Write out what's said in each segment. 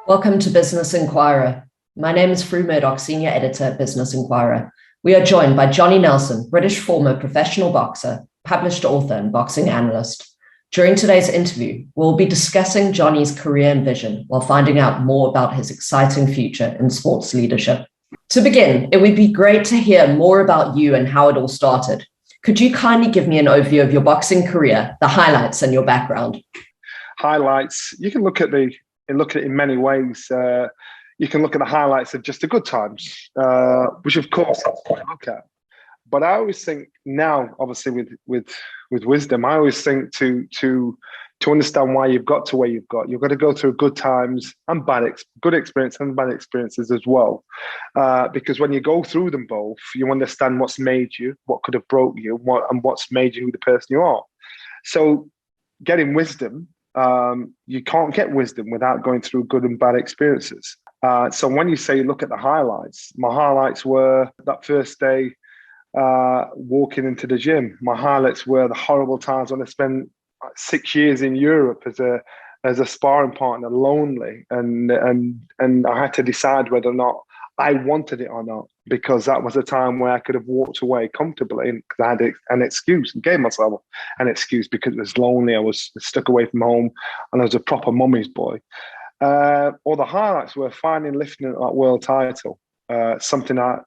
Welcome to Business Enquirer. My name is Frew Murdoch, Senior Editor at Business Enquirer. We are joined by Johnny Nelson, British former professional boxer, published author, and boxing analyst. During today's interview, we'll be discussing Johnny's career and vision while finding out more about his exciting future in sports leadership. To begin, it would be great to hear more about you and how it all started. Could you kindly give me an overview of your boxing career, the highlights, and your background? Highlights, you can look at it in many ways. You can look at the highlights of just the good times, which of course that's what I look at. But I always think now, obviously with wisdom, I always think to understand why you've got to where you've got to go through good times and good experience and bad experiences as well. Because when you go through them both, you understand what's made you, what could have broke you, and what's made you the person you are. So getting wisdom, you can't get wisdom without going through good and bad experiences. So when you say look at the highlights, my highlights were that first day walking into the gym. My highlights were the horrible times when I spent 6 years in Europe as a sparring partner, lonely, and I had to decide whether or not I wanted it or not, because that was a time where I could have walked away comfortably because I had an excuse and gave myself an excuse because it was lonely. I was stuck away from home and I was a proper mummy's boy. Or the highlights were finally lifting that world title, something that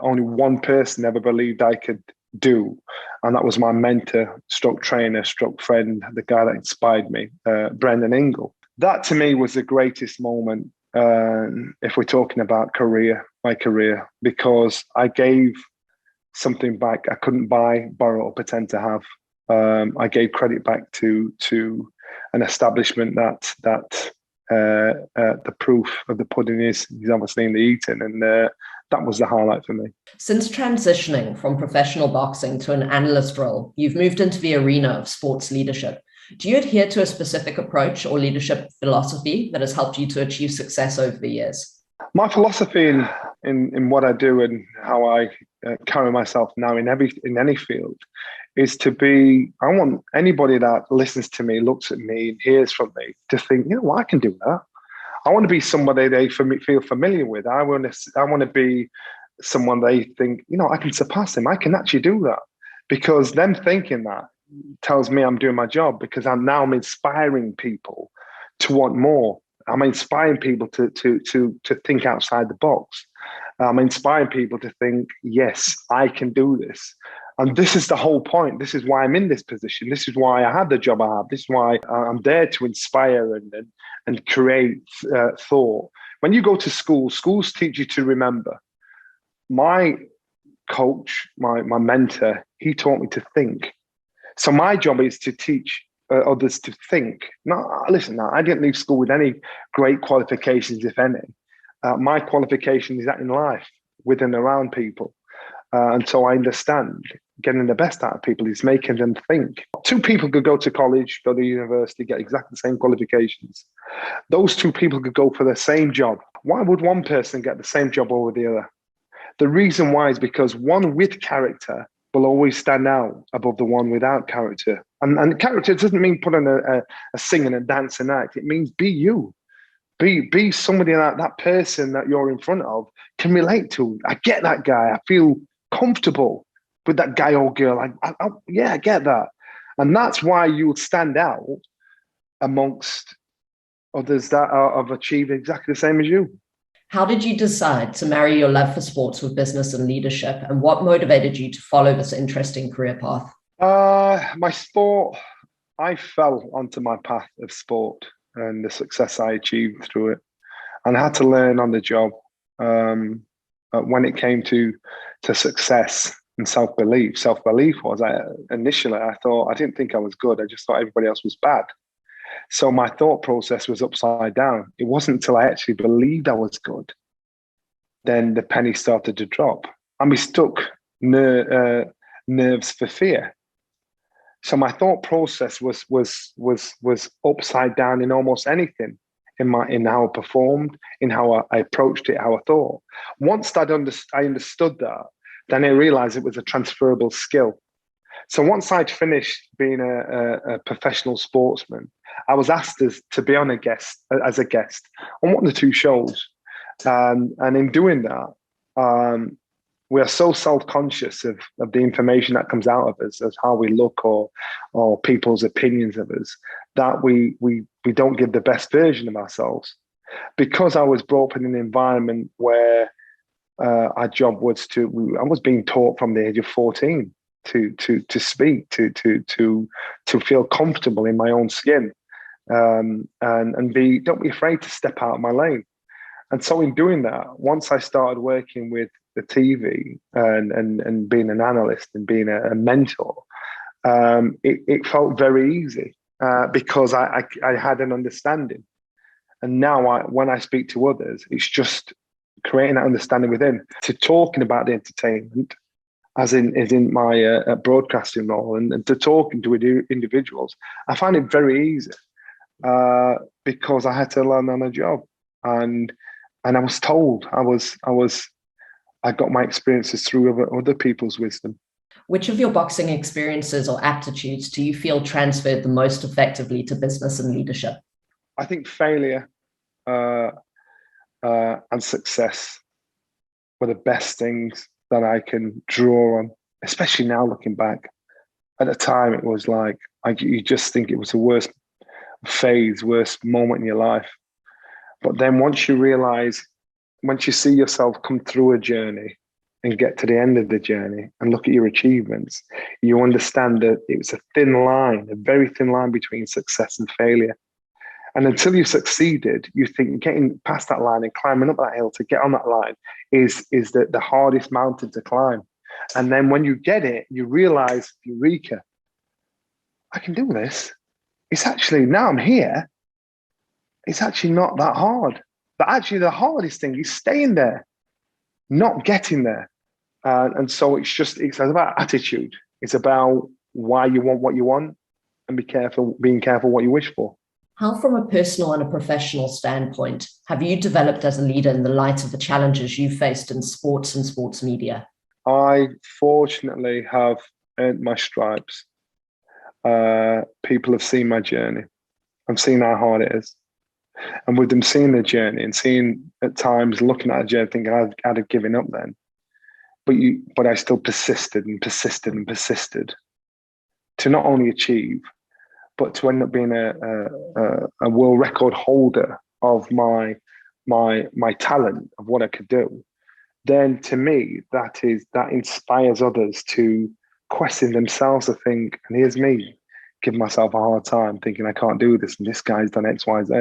only one person ever believed I could do. And that was my mentor, stroke trainer, stroke friend, the guy that inspired me, Brendan Ingle. That to me was the greatest moment. If we're talking about my career, because I gave something back I couldn't buy, borrow, or pretend to have. I gave credit back to an establishment that the proof of the pudding is obviously in the eating, and that was the highlight for me. Since transitioning from professional boxing to an analyst role, you've moved into the arena of sports leadership. Do you adhere to a specific approach or leadership philosophy that has helped you to achieve success over the years? My philosophy in what I do and how I carry myself now in any field is to be, I want anybody that listens to me, looks at me, and hears from me to think, I can do that. I want to be somebody they feel familiar with. I want to be someone they think, I can surpass them. I can actually do that. Because them thinking that tells me I'm doing my job, because I'm inspiring people to want more. I'm inspiring people to think outside the box. I'm inspiring people to think, yes, I can do this. And this is the whole point. This is why I'm in this position. This is why I have the job I have. This is why I'm there to inspire and create thought. When you go to school, schools teach you to remember. My coach, my mentor, he taught me to think. So my job is to teach others to think. Listen, I didn't leave school with any great qualifications, if any. My qualification is that in life, with and around people. And so I understand getting the best out of people is making them think. Two people could go to college, go to university, get exactly the same qualifications. Those two people could go for the same job. Why would one person get the same job over the other? The reason why is because one with character will always stand out above the one without character. And character doesn't mean put on a sing and a dance and act. It means be you. Be somebody that person that you're in front of can relate to. I get that guy. I feel comfortable with that guy or girl. I get that. And that's why you will stand out amongst others that have achieved exactly the same as you. How did you decide to marry your love for sports with business and leadership? And what motivated you to follow this interesting career path? My sport, I fell onto my path of sport and the success I achieved through it. And I had to learn on the job when it came to success and self-belief. Self-belief was, initially, I didn't think I was good. I just thought everybody else was bad. So my thought process was upside down. It wasn't until I actually believed I was good, then the penny started to drop. I mistook nerves for fear. So my thought process was upside down in almost anything, in how I performed, in how I approached it, how I thought. Once I understood that, then I realized it was a transferable skill. So once I'd finished being a professional sportsman, I was asked to be on as a guest on one of the two shows. And in doing that, we are so self-conscious of the information that comes out of us, as how we look or people's opinions of us, that we don't give the best version of ourselves. Because I was brought up in an environment where our job was I was being taught from the age of 14 to speak, to feel comfortable in my own skin, and don't be afraid to step out of my lane. And so in doing that, once I started working with the TV and being an analyst and being a mentor, it felt very easy because I had an understanding. And now when I speak to others, it's just creating that understanding within, to talking about the entertainment, as in my broadcasting role, and to talking to individuals. I find it very easy because I had to learn on a job, and I was told I got my experiences through other people's wisdom. Which of your boxing experiences or aptitudes do you feel transferred the most effectively to business and leadership? I think failure and success were the best things that I can draw on, especially now looking back. At the time, it was like you just think it was the worst phase, worst moment in your life. But then once you see yourself come through a journey and get to the end of the journey and look at your achievements, you understand that it was a very thin line between success and failure. And until you succeeded, you think getting past that line and climbing up that hill to get on that line is the hardest mountain to climb. And then when you get it, you realize, eureka, I can do this. It's actually, now I'm here, it's actually not that hard. But actually the hardest thing is staying there, not getting there. And so it's about attitude. It's about why you want what you want, and being careful what you wish for. How, from a personal and a professional standpoint, have you developed as a leader in the light of the challenges you faced in sports and sports media? I fortunately have earned my stripes. People have seen my journey. I've seen how hard it is. And with them seeing the journey and seeing at times, looking at a journey, thinking I'd have given up then. But I still persisted and persisted and persisted to not only achieve, but to end up being a world record holder of my talent, of what I could do. Then to me, that inspires others to question themselves, to think, and here's me giving myself a hard time, thinking I can't do this, and this guy's done X, Y, Z.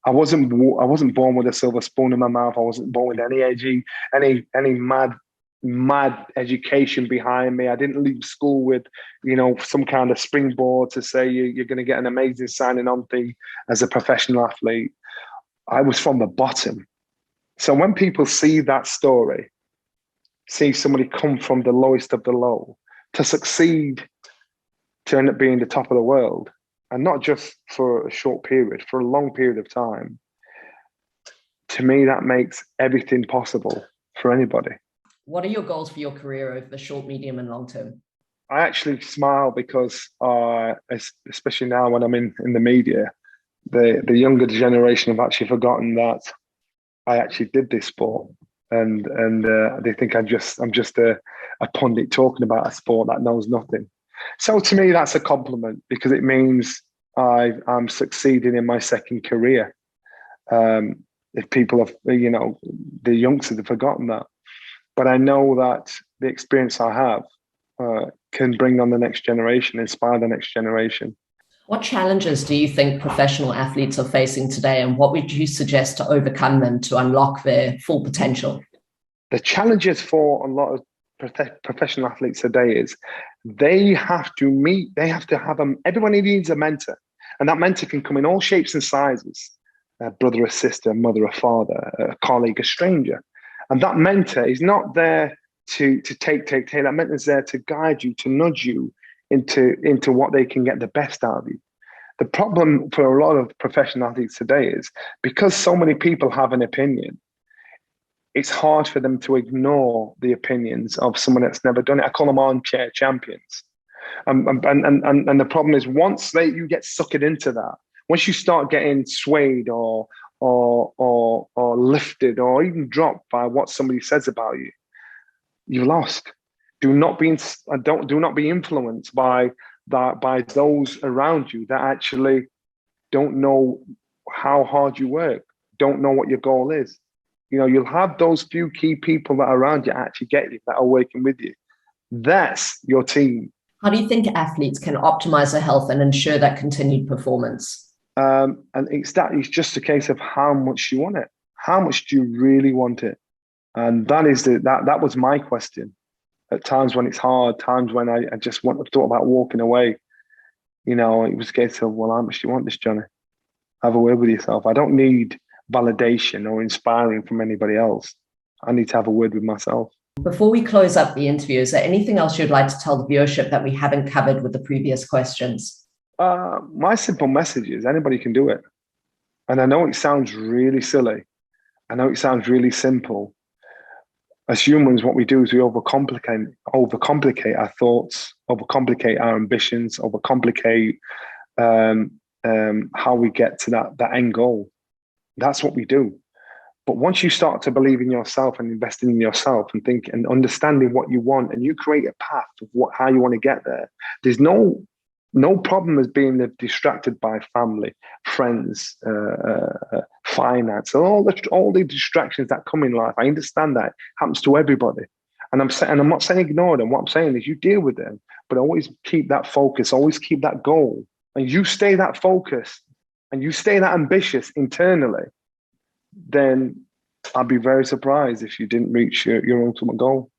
I wasn't born with a silver spoon in my mouth. I wasn't born with any mad education behind me. I didn't leave school with, some kind of springboard to say you're going to get an amazing signing on fee as a professional athlete. I was from the bottom. So when people see that story, see somebody come from the lowest of the low to succeed, to end up being the top of the world, and not just for a short period, for a long period of time, to me, that makes everything possible for anybody. What are your goals for your career over the short, medium, and long term? I actually smile because, especially now when I'm in the media, the younger generation have actually forgotten that I actually did this sport, and they think I'm just a pundit talking about a sport that knows nothing. So to me, that's a compliment, because it means I'm succeeding in my second career. If people have, the youngsters have forgotten that. But I know that the experience I have can bring on the next generation, inspire the next generation. What challenges do you think professional athletes are facing today, and what would you suggest to overcome them to unlock their full potential? The challenges for a lot of professional athletes today is they have to have everybody needs a mentor, and that mentor can come in all shapes and sizes: a brother, a sister, a mother, a father, a colleague, a stranger. And that mentor is not there to take. That mentor is there to guide you, to nudge you into what they can get the best out of you. The problem for a lot of professional athletes today is, because so many people have an opinion, it's hard for them to ignore the opinions of someone that's never done it. I call them armchair champions. And the problem is once you get sucked into that, once you start getting swayed or lifted or even dropped by what somebody says about you, you've lost. Do not be influenced by those around you that actually don't know how hard you work, don't know what your goal is. You know, you'll have those few key people that are around you actually get you, that are working with you. That's your team. How do you think athletes can optimize their health and ensure that continued performance? And it's just a case of how much you want it. How much do you really want it? And that was my question. At times when it's hard, times when I just thought about walking away, you know, it was a case of, well, how much do you want this, Johnny? Have a word with yourself. I don't need validation or inspiring from anybody else. I need to have a word with myself. Before we close up the interview, is there anything else you'd like to tell the viewership that we haven't covered with the previous questions? My simple message is anybody can do it. And I know it sounds really silly. I know it sounds really simple. As humans, what we do is we overcomplicate our thoughts, overcomplicate our ambitions, overcomplicate how we get to that end goal. That's what we do. But once you start to believe in yourself and investing in yourself and think and understanding what you want, and you create a path of how you want to get there, there's no problem as being distracted by family, friends, finance, and all the distractions that come in life. I understand that it happens to everybody, and I'm not saying ignore them. What I'm saying is you deal with them, but always keep that focus, always keep that goal, and you stay that focused, and you stay that ambitious internally. Then I'd be very surprised if you didn't reach your ultimate goal.